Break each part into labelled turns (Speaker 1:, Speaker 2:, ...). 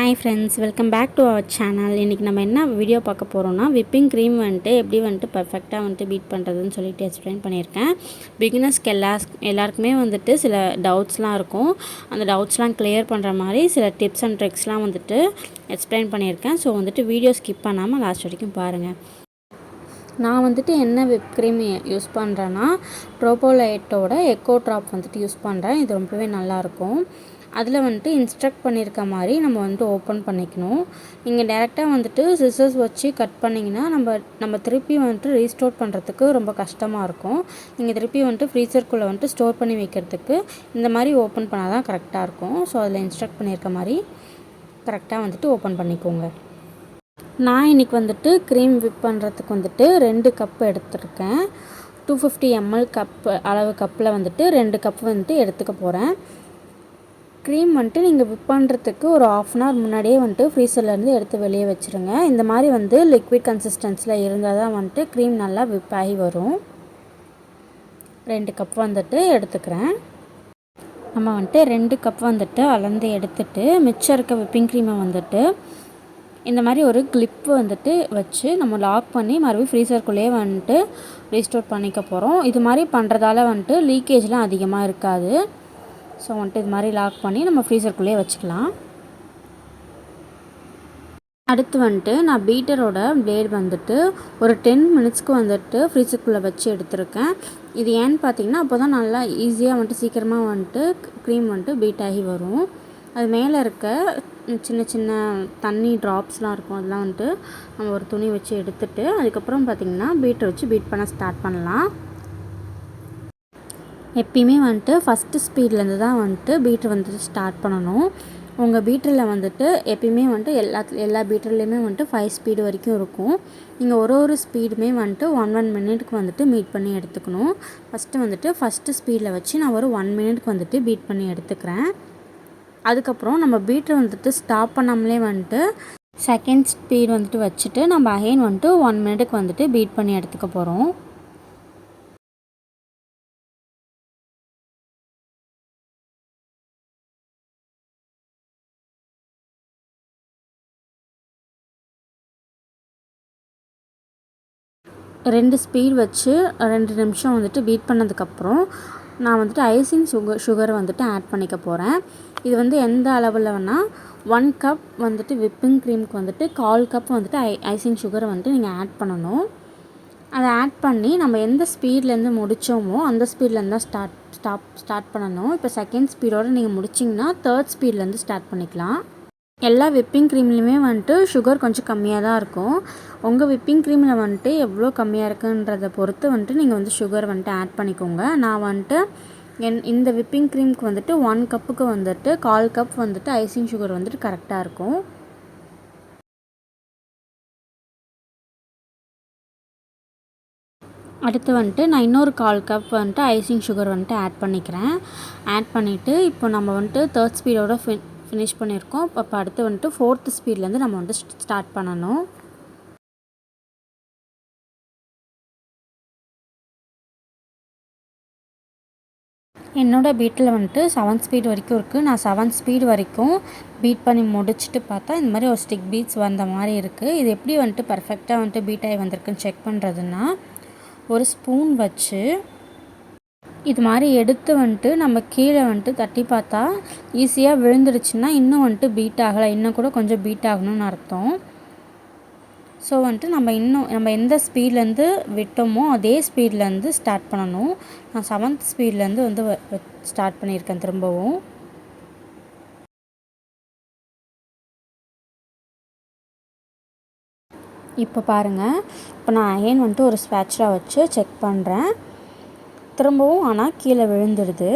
Speaker 1: Hi friends, welcome back to our channel. இன்றைக்கி நம்ம என்ன வீடியோ பார்க்க போகிறோம்னா, விப்பிங் க்ரீம் எப்படி பர்ஃபெக்டாக பீட் பண்ணுறதுன்னு சொல்லிட்டு எக்ஸ்பிளைன் பண்ணியிருக்கேன். பிகினர்ஸ்க்கு எல்லாருக்குமே சில டவுட்ஸ்லாம் இருக்கும். அந்த டவுட்ஸ்லாம் கிளியர் பண்ணுற மாதிரி சில டிப்ஸ் அண்ட் ட்ரிக்ஸ்லாம் எக்ஸ்பிளைன் பண்ணியிருக்கேன். ஸோ வீடியோ ஸ்கிப் பண்ணாமல் லாஸ்ட் வரைக்கும் பாருங்கள். நான் என்ன விப் க்ரீம் யூஸ் பண்ணுறேன்னா, ப்ரோபோலைட்டோட எக்கோ ட்ராப் யூஸ் பண்ணுறேன். இது ரொம்பவே நல்லாயிருக்கும். அதில் இன்ஸ்ட்ரக்ட் பண்ணியிருக்க மாதிரி நம்ம ஓப்பன் பண்ணிக்கணும். நீங்கள் டேரெக்டாக சிசர்ஸ் வச்சு கட் பண்ணிங்கன்னா நம்ம திருப்பி ரீஸ்டோர் பண்ணுறதுக்கு ரொம்ப கஷ்டமாக இருக்கும். நீங்கள் திருப்பி ஃப்ரீசர்க்குள்ளே ஸ்டோர் பண்ணி வைக்கிறதுக்கு இந்த மாதிரி ஓப்பன் பண்ணால் தான் கரெக்டாக இருக்கும். ஸோ அதில் இன்ஸ்ட்ரக்ட் பண்ணியிருக்க மாதிரி கரெக்டாக ஓப்பன் பண்ணிக்கோங்க. நான் இன்றைக்கி க்ரீம் விப் பண்ணுறதுக்கு 2 கப் எடுத்துருக்கேன். 250 ml கப் அளவு கப்பில் 2 கப் எடுத்துக்க போகிறேன். க்ரீம் நீங்கள் விப் பண்ணுறதுக்கு ஒரு 1/2 hour முன்னாடியே ஃப்ரீசர்லேருந்து எடுத்து வெளியே வச்சுருங்க. இந்த மாதிரி லிக்விட் கன்சிஸ்டன்சியில் இருந்தால் தான் க்ரீம் நல்லா விப் ஆகி வரும். 2 கப் எடுத்துக்கிறேன். நம்ம 2 கப் அளந்து எடுத்துட்டு மிச்சம் இருக்க விப்பிங் க்ரீமை இந்த மாதிரி ஒரு கிளிப்பு வச்சு நம்ம லாக் பண்ணி மறுபடியும் ஃப்ரீசருக்குள்ளேயே ரீஸ்டோர் பண்ணிக்க போகிறோம். இது மாதிரி பண்ணுறதால லீக்கேஜ்லாம் அதிகமாக இருக்காது. ஸோ இது மாதிரி லாக் பண்ணி நம்ம ஃப்ரீசருக்குள்ளேயே வச்சுக்கலாம். அடுத்து நான் பீட்டரோட பிளேட் ஒரு 10 minutesக்கு ஃப்ரீசருக்குள்ளே வச்சு எடுத்திருக்கேன். இது ஏன்னு பார்த்தீங்கன்னா, அப்போ தான் நல்லா ஈஸியாக சீக்கிரமாக க்ரீம் பீட் ஆகி வரும். அது மேலே இருக்க சின்ன சின்ன தண்ணி ட்ராப்ஸ்லாம் இருக்கும். அதெல்லாம் நம்ம ஒரு துணி வச்சு எடுத்துட்டு அதுக்கப்புறம் பார்த்திங்கன்னா பீட்டரை வச்சு பீட் பண்ண ஸ்டார்ட் பண்ணலாம். எப்பயுமே ஃபஸ்ட்டு ஸ்பீட்லேருந்து தான் பீட்ரு ஸ்டார்ட் பண்ணணும். உங்கள் பீட்டரில் எப்பயுமே எல்லா பீட்டர்லேயுமே 5 ஸ்பீடு வரைக்கும் இருக்கும். நீங்கள் ஒரு ஸ்பீடுமே 1 minute மீட் பண்ணி எடுத்துக்கணும். ஃபஸ்ட்டு ஸ்பீடில் வச்சு நான் ஒரு 1 minute பீட் பண்ணி எடுத்துக்கிறேன். அதுக்கப்புறம் நம்ம பீட்டரை ஸ்டாப் பண்ணாமலே செகண்ட் ஸ்பீட் வச்சுட்டு நம்ம அகைன் 1 minute பீட் பண்ணி எடுத்துக்க போகிறோம். ரெண்டு ஸ்பீட் வச்சு 2 நிமிஷம் பீட் பண்ணதுக்கப்புறம் நான் ஐசிங் சுகர் ஆட் பண்ணிக்க போகிறேன். இது எந்த அளவில் வேணால் 1 கப் விப்பிங் க்ரீமுக்கு 1/4 கப் ஐசிங் சுகரை நீங்கள் ஆட் பண்ணணும். அதை ஆட் பண்ணி நம்ம எந்த ஸ்பீட்லேருந்து முடித்தோமோ அந்த ஸ்பீட்லேருந்து தான் ஸ்டார்ட் பண்ணணும். இப்போ செகண்ட் ஸ்பீடோடு நீங்கள் முடிச்சிங்கன்னா 3rd ஸ்பீட்லேருந்து ஸ்டார்ட் பண்ணிக்கலாம். எல்லா விப்பிங் க்ரீம்லேயுமே சுகர் கொஞ்சம் கம்மியாக தான் இருக்கும். உங்கள் விப்பிங் க்ரீமில் எவ்வளோ கம்மியாக இருக்குன்றதை பொறுத்து நீங்கள் சுகர் ஆட் பண்ணிக்கோங்க. நான் இந்த விப்பிங் க்ரீமுக்கு 1 கப்புக்கு 1/4 கப் ஐசிங் சுகர் கரெக்டாக இருக்கும். அடுத்து நான் இன்னொரு 1/4 கப் ஐசிங் சுகர் ஆட் பண்ணிக்கிறேன். ஆட் பண்ணிவிட்டு இப்போ நம்ம 3rd ஸ்பீடோட ஃபினிஷ் பண்ணியிருக்கோம். இப்போ அடுத்து 4th ஸ்பீட்லேருந்து நம்ம ஸ்டார்ட் பண்ணணும். என்னோடய பீட்டில் 7 ஸ்பீட் வரைக்கும் இருக்குது. நான் 7 ஸ்பீட் வரைக்கும் பீட் பண்ணி முடிச்சுட்டு பார்த்தா இந்த மாதிரி ஒரு ஸ்டிக் பீட்ஸ் வந்த மாதிரி இருக்குது. இது எப்படி பர்ஃபெக்டாக பீட் ஆகி வந்திருக்குன்னு செக் பண்ணுறதுன்னா, ஒரு ஸ்பூன் வச்சு இது மாதிரி எடுத்து நம்ம கீழே தட்டி பார்த்தா ஈஸியாக விழுந்துடுச்சுன்னா இன்னும் பீட் ஆகலை, இன்னும் கூட கொஞ்சம் பீட் ஆகணும்னு அர்த்தம். ஸோ நம்ம எந்த ஸ்பீட்லேருந்து விட்டோமோ அதே ஸ்பீட்லேருந்து ஸ்டார்ட் பண்ணணும். நான் 7th ஸ்பீட்லேருந்து ஸ்டார்ட் பண்ணியிருக்கேன் திரும்பவும். இப்போ பாருங்கள், இப்போ நான் அகைன் ஒரு ஸ்பேட்சுலா வச்சு செக் பண்ணுறேன். திரும்பவும் ஆனால் கீழே விழுந்துடுது.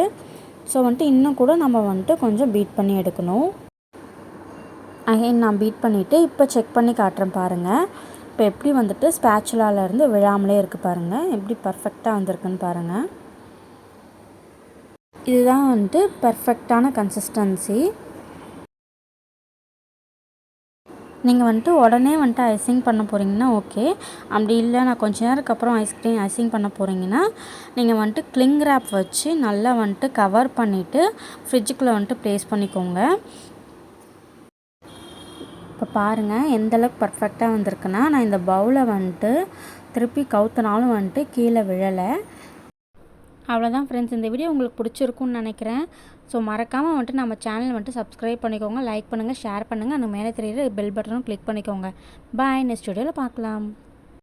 Speaker 1: ஸோ இன்னும் கூட நம்ம கொஞ்சம் பீட் பண்ணி எடுக்கணும். அகைன் நான் பீட் பண்ணிவிட்டு இப்போ செக் பண்ணி காட்டுறேன் பாருங்கள். இப்போ எப்படி ஸ்பேச்சுலாலேருந்து விழாமலே இருக்குது பாருங்கள். எப்படி பர்ஃபெக்டாக வந்திருக்குன்னு பாருங்கள். இதுதான் பர்ஃபெக்டான கன்சிஸ்டன்சி. நீங்கள் உடனே ஐசிங் பண்ண போகிறீங்கன்னா ஓகே. அப்படி இல்லை நான் கொஞ்ச நேரத்துக்கு அப்புறம் ஐசிங் பண்ண போகிறீங்கன்னா நீங்கள் கிளிங் ரேப் வச்சு நல்லா கவர் பண்ணிவிட்டு ஃப்ரிட்ஜுக்குள்ளே ப்ளேஸ் பண்ணிக்கோங்க. இப்போ பாருங்கள் எந்தளவுக்கு பர்ஃபெக்டாக வந்திருக்குன்னா, நான் இந்த பவுலை வந்துட்டு திருப்பி கவுத்தினாலும் வந்துட்டு கீழே விழலை. அவ்வளோதான் ஃப்ரெண்ட்ஸ், இந்த வீடியோ உங்களுக்கு பிடிச்சிருக்குன்னு நினைக்கிறேன். ஸோ மறக்காமல் வந்துட்டு நம்ம சேனல் வந்துட்டு சப்ஸ்கிரைப் பண்ணிக்கோங்க, லைக் பண்ணுங்கள், ஷேர் பண்ணுங்கள். அந்த மேலே தெரியுற பெல் பட்டனும் கிளிக் பண்ணிக்கோங்க. பாய், நெக்ஸ்ட் வீடியோவில் பார்க்கலாம்.